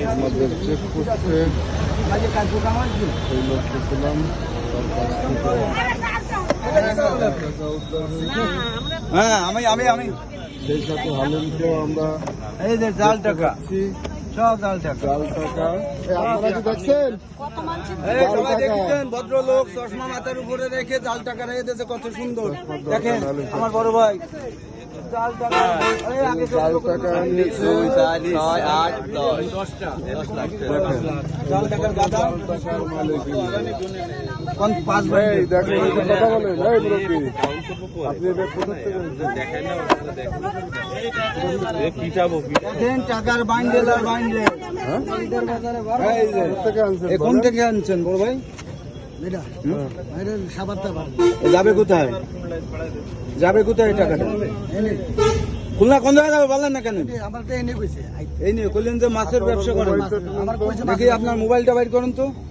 আমাদের চেক করতে সেই লক্ষ্য ছিলাম। হ্যাঁ আমি সেই সাথে হালিমকেও আমরা এই যে জাল টাকা পাচ্ছি। সব জাল টাকা জাল টাকা আপনারা কি দেখছেন? এই সবাই দেখছেন ভদ্রলোক চশমা মাথার উপরে রেখে জাল টাকা রেখে দিয়েছে কত সুন্দর। দেখেন আমার বড় ভাই জাল টাকা এই আগে জাল টাকা নিয়েছে জাল টাকার গাদা টাকার মালিক কোন পাঁচ ভাই এই দেখেন এই যে কথা বলেন এই মুরব্বী আপনি এটা কোথা থেকে দেখেন টাকার বাইন্ডেল আর বাইন্ডেল হ্যাঁ এই যে থেকে আনছেন কোন থেকে আনছেন বড় ভাই যাবে কোথায় টাকাটা খুলনা কোন জায়গায় যাবে বলেন না কেন এই নিয়ে করলেন যে মাছের ব্যবসা করেন দেখি আপনার মোবাইলটা বাইর করুন তো।